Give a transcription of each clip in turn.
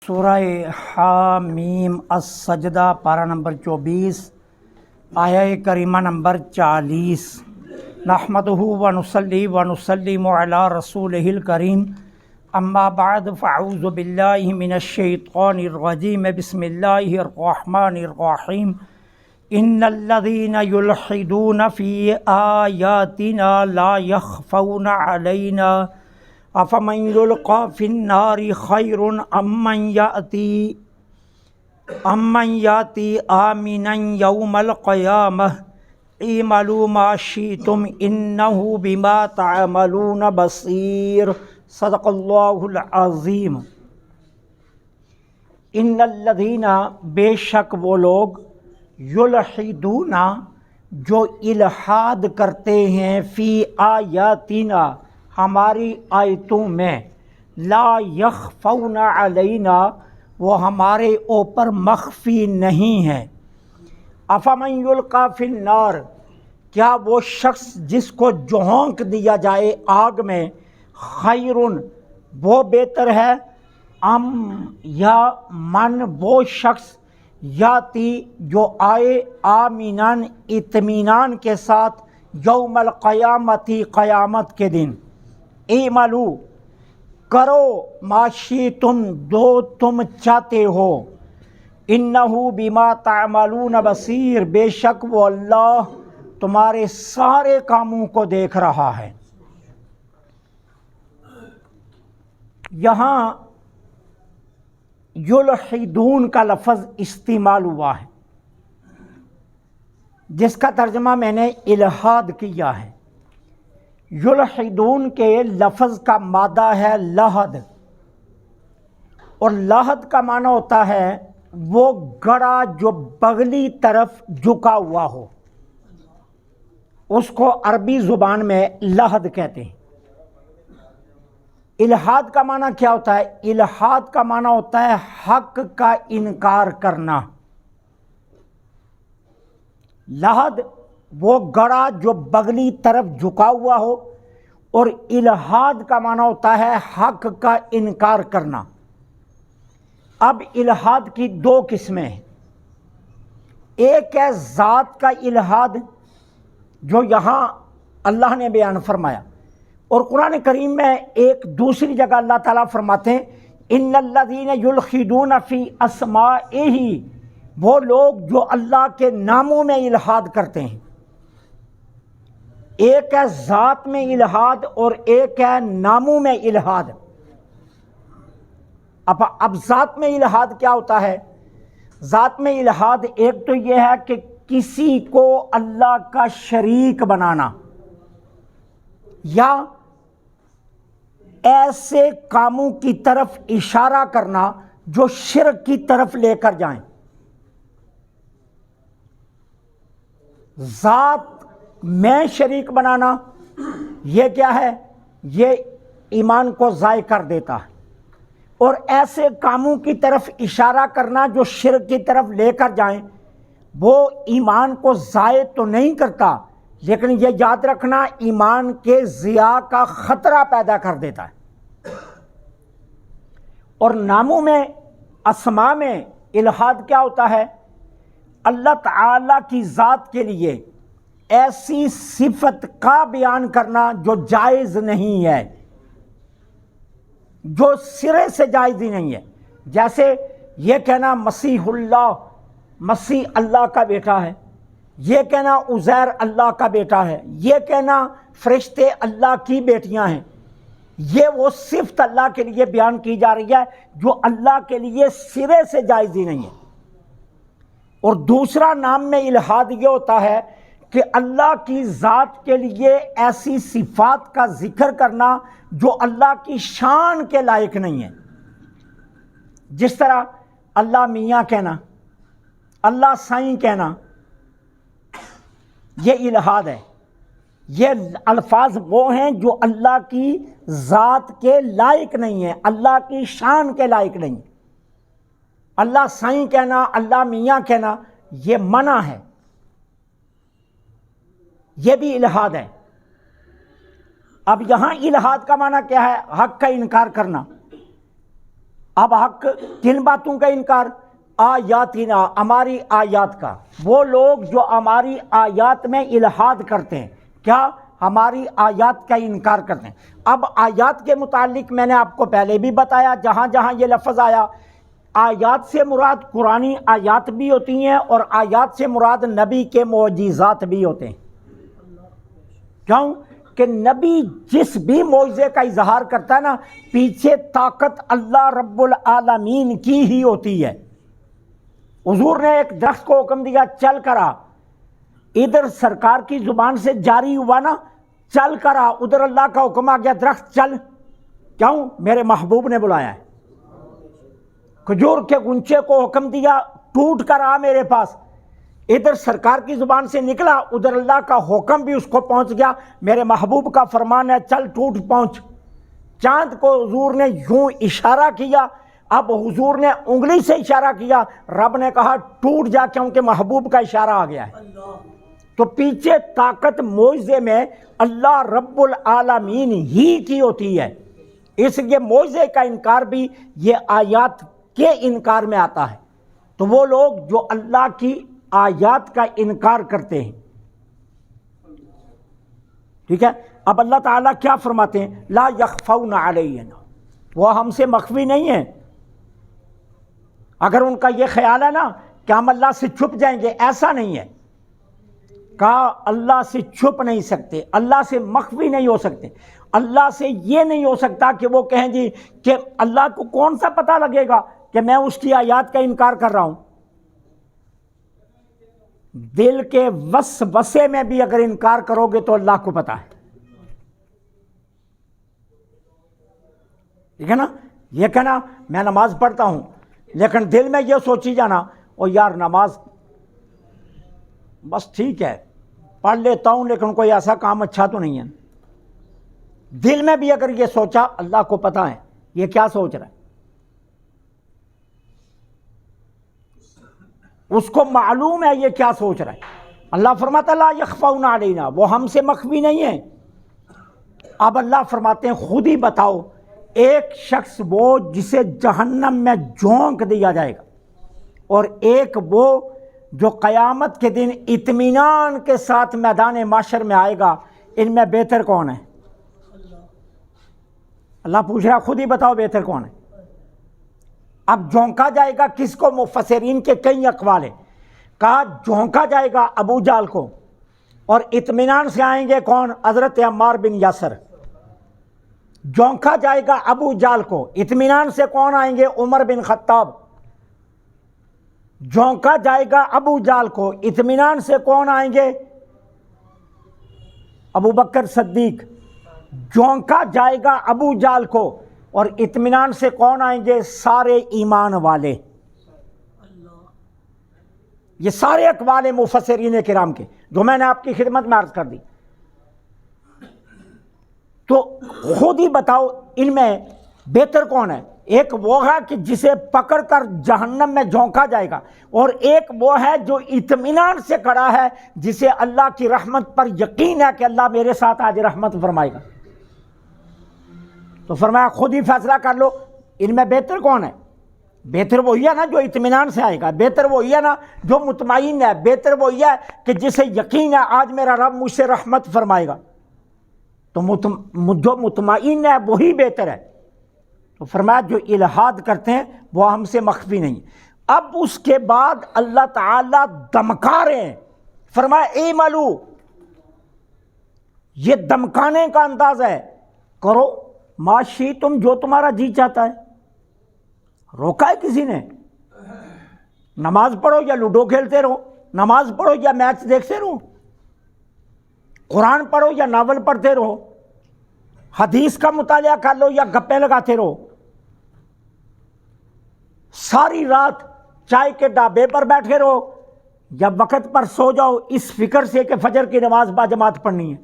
سورہ حامیم السجدہ پارہ نمبر 24 آیہ کریمہ نمبر 40۔ نحمدہ ونصلی ونسلم علی رسولہ الکریم، اما بعد فاعوذ باللہ من الشیطان الرجیم، بسم اللہ الرحمن الرحیم۔ ان الذین یلحدون فی آیاتنا لا یخفون علینا افمن یلقی فی النار خیر امن یاتی آمنا یوم القیامہ اعملوا ما شئتم انہ بما تعملون بصیر۔ صدق اللہ العظیم۔ ان الذین، بے شک وہ لوگ، یلحدون، جو الحاد کرتے ہیں، فی آیاتنا، ہماری آیتوں میں، لا یخفون علینا، وہ ہمارے اوپر مخفی نہیں ہے۔ افمن یلقی فی النار، کیا وہ شخص جس کو جھونک دیا جائے آگ میں، خیرن، وہ بہتر ہے، ام، یا من، وہ شخص، یاتی، جو آئے، آمینان، اطمینان کے ساتھ، یوم القیامتی، قیامت کے دن۔ اعملوا، کرو، ما شئتم، جو تم چاہتے ہو، انہ بما تعملون بصیر، بے شک وہ اللہ تمہارے سارے کاموں کو دیکھ رہا ہے۔ یہاں یلحدون کا لفظ استعمال ہوا ہے، جس کا ترجمہ میں نے الحاد کیا ہے۔ یلحدون کے لفظ کا مادہ ہے لحد، اور لحد کا معنی ہوتا ہے وہ گڑا جو بغلی طرف جھکا ہوا ہو، اس کو عربی زبان میں لحد کہتے ہیں۔ الحاد کا معنی کیا ہوتا ہے؟ الحاد کا معنی ہوتا ہے حق کا انکار کرنا۔ لحد وہ گڑا جو بغلی طرف جھکا ہوا ہو، اور الحاد کا معنی ہوتا ہے حق کا انکار کرنا۔ اب الحاد کی دو قسمیں ہیں۔ ایک ہے ذات کا الحاد، جو یہاں اللہ نے بیان فرمایا، اور قرآن کریم میں ایک دوسری جگہ اللہ تعالیٰ فرماتے ہیں ان الذین یلحدون فی اسمائہ، وہ لوگ جو اللہ کے ناموں میں الحاد کرتے ہیں۔ ایک ہے ذات میں الحاد اور ایک ہے ناموں میں الحاد۔ اب ذات میں الحاد کیا ہوتا ہے؟ ذات میں الحاد ایک تو یہ ہے کہ کسی کو اللہ کا شریک بنانا، یا ایسے کاموں کی طرف اشارہ کرنا جو شرک کی طرف لے کر جائیں۔ ذات میں شریک بنانا، یہ کیا ہے؟ یہ ایمان کو ضائع کر دیتا ہے۔ اور ایسے کاموں کی طرف اشارہ کرنا جو شرک کی طرف لے کر جائیں، وہ ایمان کو ضائع تو نہیں کرتا، لیکن یہ یاد رکھنا ایمان کے ضیاع کا خطرہ پیدا کر دیتا ہے۔ اور ناموں میں، اسماء میں الحاد کیا ہوتا ہے؟ اللہ تعالیٰ کی ذات کے لیے ایسی صفت کا بیان کرنا جو جائز نہیں ہے، جو سرے سے جائز ہی نہیں ہے۔ جیسے یہ کہنا مسیح اللہ، مسیح اللہ کا بیٹا ہے، یہ کہنا عزیر اللہ کا بیٹا ہے، یہ کہنا فرشتے اللہ کی بیٹیاں ہیں، یہ وہ صفت اللہ کے لیے بیان کی جا رہی ہے جو اللہ کے لیے سرے سے جائز ہی نہیں ہے۔ اور دوسرا نام میں الحاد یہ ہوتا ہے کہ اللہ کی ذات کے لیے ایسی صفات کا ذکر کرنا جو اللہ کی شان کے لائق نہیں ہے۔ جس طرح اللہ میاں کہنا، اللہ سائیں کہنا، یہ الحاد ہے۔ یہ الفاظ وہ ہیں جو اللہ کی ذات کے لائق نہیں ہیں، اللہ کی شان کے لائق نہیں۔ اللہ سائیں کہنا، اللہ میاں کہنا، یہ منع ہے، یہ بھی الحاد ہے۔ اب یہاں الحاد کا معنی کیا ہے؟ حق کا انکار کرنا۔ اب حق کن باتوں کا انکار؟ آیاتنا، ہماری آیات کا۔ وہ لوگ جو ہماری آیات میں الحاد کرتے ہیں، کیا؟ ہماری آیات کا انکار کرتے ہیں۔ اب آیات کے متعلق میں نے آپ کو پہلے بھی بتایا، جہاں جہاں یہ لفظ آیا، آیات سے مراد قرآنی آیات بھی ہوتی ہیں اور آیات سے مراد نبی کے معجزات بھی ہوتے ہیں۔ کیوں کہ نبی جس بھی معجزے کا اظہار کرتا ہے نا، پیچھے طاقت اللہ رب العالمین کی ہی ہوتی ہے۔ حضور نے ایک درخت کو حکم دیا چل کرا، ادھر سرکار کی زبان سے جاری ہوا نا چل کرا، ادھر اللہ کا حکم آ گیا درخت چل، کیوں؟ میرے محبوب نے بلایا ہے۔ کھجور کے گنچے کو حکم دیا ٹوٹ کر آ میرے پاس، ادھر سرکار کی زبان سے نکلا، ادھر اللہ کا حکم بھی اس کو پہنچ گیا، میرے محبوب کا فرمان ہے چل ٹوٹ پہنچ۔ چاند کو حضور نے یوں اشارہ کیا، اب حضور نے انگلی سے اشارہ کیا، رب نے کہا ٹوٹ جا، کیونکہ محبوب کا اشارہ آ گیا ہے۔ تو پیچھے طاقت معجزے میں اللہ رب العالمین ہی کی ہوتی ہے، اس لیے معجزے کا انکار بھی یہ آیات کے انکار میں آتا ہے۔ تو وہ لوگ جو اللہ کی آیات کا انکار کرتے ہیں، ٹھیک ہے، اب اللہ تعالیٰ کیا فرماتے ہیں؟ لا یخفون علینا، وہ ہم سے مخفی نہیں ہیں۔ اگر ان کا یہ خیال ہے نا کہ ہم اللہ سے چھپ جائیں گے، ایسا نہیں ہے، کہا اللہ سے چھپ نہیں سکتے، اللہ سے مخفی نہیں ہو سکتے۔ اللہ سے یہ نہیں ہو سکتا کہ وہ کہیں جی کہ اللہ کو کون سا پتہ لگے گا کہ میں اس کی آیات کا انکار کر رہا ہوں۔ دل کے وسوسے میں بھی اگر انکار کرو گے تو اللہ کو پتہ ہے، ٹھیک ہے نا؟ یہ کہنا میں نماز پڑھتا ہوں لیکن دل میں یہ سوچی جانا او یار نماز بس ٹھیک ہے پڑھ لیتا ہوں لیکن کوئی ایسا کام اچھا تو نہیں ہے، دل میں بھی اگر یہ سوچا، اللہ کو پتہ ہے یہ کیا سوچ رہا ہے، اس کو معلوم ہے یہ کیا سوچ رہا ہے۔ اللہ فرماتا لا یخفون علینا، وہ ہم سے مخفی نہیں ہے۔ اب اللہ فرماتے ہیں خود ہی بتاؤ، ایک شخص وہ جسے جہنم میں جھونک دیا جائے گا، اور ایک وہ جو قیامت کے دن اطمینان کے ساتھ میدان معاشر میں آئے گا، ان میں بہتر کون ہے؟ اللہ پوچھ رہا خود ہی بتاؤ بہتر کون ہے۔ اب جھونکا جائے گا کس کو؟ مفسرین کے کئی اقوال ہیں، کہا جھونکا جائے گا ابو جہل کو، اور اطمینان سے آئیں گے کون؟ حضرت عمار بن یاسر۔ جھونکا جائے گا ابو جہل کو، اطمینان سے کون آئیں گے؟ عمر بن خطاب۔ جھونکا جائے گا ابو جہل کو، اطمینان سے کون آئیں گے؟ ابو بکر صدیق۔ جھونکا جائے گا ابو جہل کو اور اطمینان سے کون آئیں گے؟ سارے ایمان والے۔ یہ سارے اقوال مفسرین کرام کے جو میں نے آپ کی خدمت میں عرض کر دی۔ تو خود ہی بتاؤ ان میں بہتر کون ہے؟ ایک وہ ہے کہ جسے پکڑ کر جہنم میں جھونکا جائے گا، اور ایک وہ ہے جو اطمینان سے کھڑا ہے، جسے اللہ کی رحمت پر یقین ہے کہ اللہ میرے ساتھ آج رحمت فرمائے گا۔ تو فرمایا خود ہی فیصلہ کر لو ان میں بہتر کون ہے۔ بہتر وہی ہے نا جو اطمینان سے آئے گا، بہتر وہی ہے نا جو مطمئن ہے، بہتر وہی ہے کہ جسے یقین ہے آج میرا رب مجھ سے رحمت فرمائے گا۔ تو جو مطمئن ہے وہی بہتر ہے۔ تو فرمایا جو الحاد کرتے ہیں وہ ہم سے مخفی نہیں۔ اب اس کے بعد اللہ تعالیٰ دمکا رہے ہیں، فرمایا اعملوا، یہ دمکانے کا انداز ہے، کرو ما شئتم، جو تمہارا جی چاہتا ہے۔ روکا ہے کسی نے؟ نماز پڑھو یا لوڈو کھیلتے رہو، نماز پڑھو یا میچ دیکھتے رہو، قرآن پڑھو یا ناول پڑھتے رہو، حدیث کا مطالعہ کر لو یا گپے لگاتے رہو، ساری رات چائے کے ڈھابے پر بیٹھے رہو یا وقت پر سو جاؤ اس فکر سے کہ فجر کی نماز باجماعت پڑھنی ہے،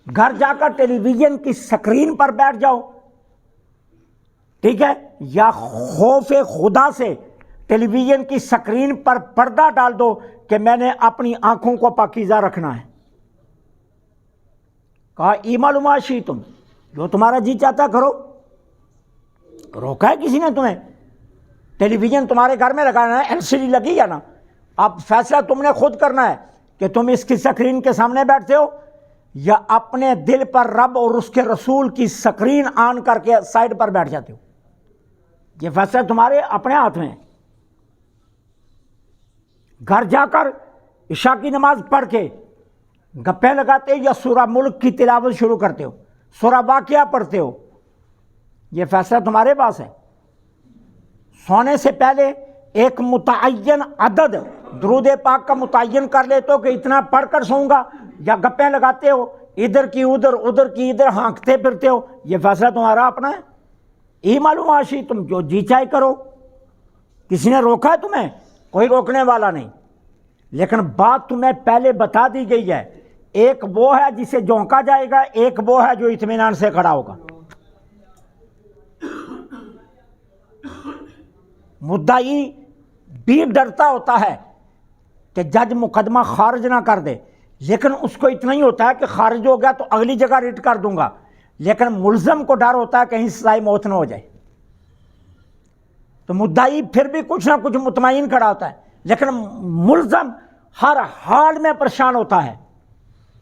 گھر جا کر ٹیلی ویژن کی سکرین پر بیٹھ جاؤ، ٹھیک ہے، یا خوف خدا سے ٹیلی ویژن کی سکرین پر پردہ ڈال دو کہ میں نے اپنی آنکھوں کو پاکیزہ رکھنا ہے۔ کہا اعملوا ما شئتم، جو تمہارا جی چاہتا کرو، روکا ہے کسی نے تمہیں؟ ٹیلی ویژن تمہارے گھر میں لگانا ہے، LCD لگی ہے نا، اب فیصلہ تم نے خود کرنا ہے کہ تم اس کی سکرین کے سامنے بیٹھتے ہو یا اپنے دل پر رب اور اس کے رسول کی سکرین آن کر کے سائڈ پر بیٹھ جاتے ہو۔ یہ فیصلہ تمہارے اپنے ہاتھ میں ہے۔ گھر جا کر عشاء کی نماز پڑھ کے گپے لگاتے ہو یا سورہ ملک کی تلاوت شروع کرتے ہو، سورہ واقعہ پڑھتے ہو، یہ فیصلہ تمہارے پاس ہے۔ سونے سے پہلے ایک متعین عدد درود پاک کا متعین کر لیتے ہو کہ اتنا پڑھ کر سوؤں گا، یا گپیں لگاتے ہو ادھر کی ادھر ادھر کی ادھر ہانکتے پھرتے ہو، یہ فیصلہ تمہارا اپنا ہے۔ یہ معلوم آشی تم جو جی چاہے کرو، کسی نے روکا ہے تمہیں؟ کوئی روکنے والا نہیں، لیکن بات تمہیں پہلے بتا دی گئی ہے، ایک وہ ہے جسے جھونکا جائے گا، ایک وہ ہے جو اطمینان سے کھڑا ہوگا۔ مدعی بھی ڈرتا ہوتا ہے کہ جج مقدمہ خارج نہ کر دے، لیکن اس کو اتنا ہی ہوتا ہے کہ خارج ہو گیا تو اگلی جگہ ریٹ کر دوں گا، لیکن ملزم کو ڈر ہوتا ہے کہیں سزائے موت نہ ہو جائے۔ تو مدعی پھر بھی کچھ نہ کچھ مطمئن کھڑا ہوتا ہے، لیکن ملزم ہر حال میں پریشان ہوتا ہے،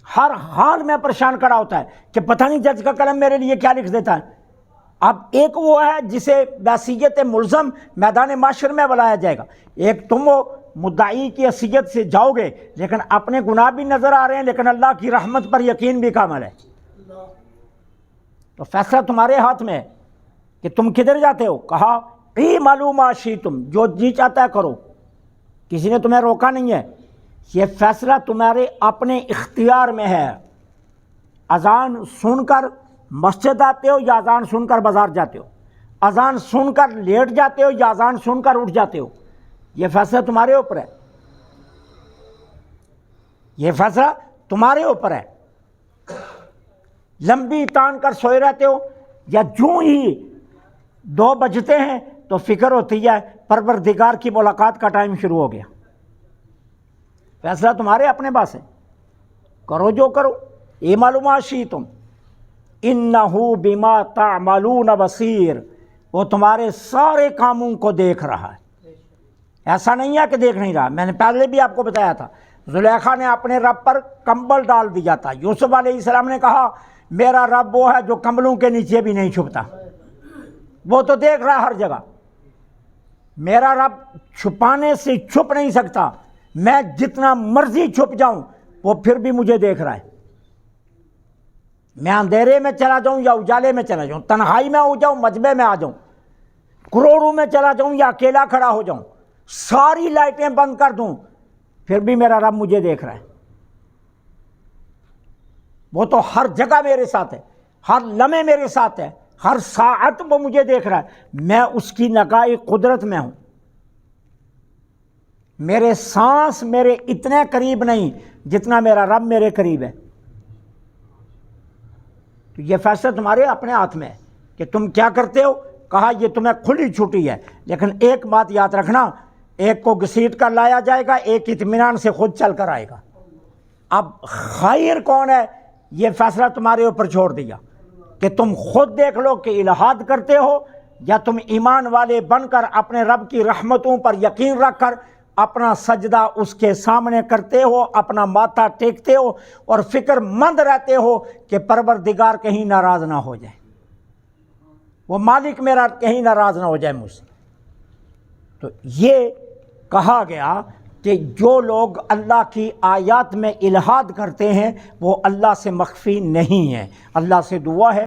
ہر حال میں پریشان کھڑا ہوتا ہے کہ پتہ نہیں جج کا قلم میرے لیے کیا لکھ دیتا ہے۔ اب ایک وہ ہے جسے بحیثیت ملزم میدان معاشر میں بلایا جائے گا، ایک تم ہو مدعی کی حیثیت سے جاؤ گے لیکن اپنے گناہ بھی نظر آ رہے ہیں، لیکن اللہ کی رحمت پر یقین بھی کامل ہے۔ تو فیصلہ تمہارے ہاتھ میں ہے کہ تم کدھر جاتے ہو۔ کہا ای معلوم آشی تم جو جی چاہتا ہے کرو، کسی نے تمہیں روکا نہیں ہے، یہ فیصلہ تمہارے اپنے اختیار میں ہے۔ اذان سن کر مسجد آتے ہو یا اذان سن کر بازار جاتے ہو، اذان سن کر لیٹ جاتے ہو یا اذان سن کر اٹھ جاتے ہو، یہ فیصلہ تمہارے اوپر ہے، یہ فیصلہ تمہارے اوپر ہے۔ لمبی تان کر سوئے رہتے ہو یا جوں ہی 2 بجتے ہیں تو فکر ہوتی ہے پروردگار کی ملاقات کا ٹائم شروع ہو گیا، فیصلہ تمہارے اپنے پاس ہے، کرو جو کرو۔ یہ معلوم آشی تم انہو بما تعملون بصیر، وہ تمہارے سارے کاموں کو دیکھ رہا ہے، ایسا نہیں ہے کہ دیکھ نہیں رہا۔ میں نے پہلے بھی آپ کو بتایا تھا، زلیخا نے اپنے رب پر کمبل ڈال دیا تھا، یوسف علیہ السلام نے کہا میرا رب وہ ہے جو کمبلوں کے نیچے بھی نہیں چھپتا، وہ تو دیکھ رہا ہر جگہ۔ میرا رب چھپانے سے چھپ نہیں سکتا، میں جتنا مرضی چھپ جاؤں وہ پھر بھی مجھے دیکھ رہا ہے۔ میں اندھیرے میں چلا جاؤں یا اجالے میں چلا جاؤں، تنہائی میں ہو جاؤں مجمع میں آ جاؤں، کروڑوں میں چلا جاؤں یا اکیلا کھڑا ہو جاؤں، ساری لائٹیں بند کر دوں پھر بھی میرا رب مجھے دیکھ رہا ہے۔ وہ تو ہر جگہ میرے ساتھ ہے، ہر لمحے میرے ساتھ ہے، ہر ساعت وہ مجھے دیکھ رہا ہے، میں اس کی نگاہ قدرت میں ہوں۔ میرے سانس میرے اتنے قریب نہیں جتنا میرا رب میرے قریب ہے۔ تو یہ فیصلہ تمہارے اپنے ہاتھ میں ہے کہ تم کیا کرتے ہو۔ کہا یہ تمہیں کھلی چھٹی ہے، لیکن ایک بات یاد رکھنا، ایک کو گھسیٹ کر لایا جائے گا، ایک اطمینان سے خود چل کر آئے گا۔ اب خیر کون ہے یہ فیصلہ تمہارے اوپر چھوڑ دیا کہ تم خود دیکھ لو کہ الحاد کرتے ہو یا تم ایمان والے بن کر اپنے رب کی رحمتوں پر یقین رکھ کر اپنا سجدہ اس کے سامنے کرتے ہو، اپنا ماتھا ٹیکتے ہو اور فکر مند رہتے ہو کہ پروردگار کہیں ناراض نہ ہو جائے، وہ مالک میرا کہیں ناراض نہ ہو جائے مجھ سے۔ تو یہ کہا گیا کہ جو لوگ اللہ کی آیات میں الحاد کرتے ہیں وہ اللہ سے مخفی نہیں ہیں۔ اللہ سے دعا ہے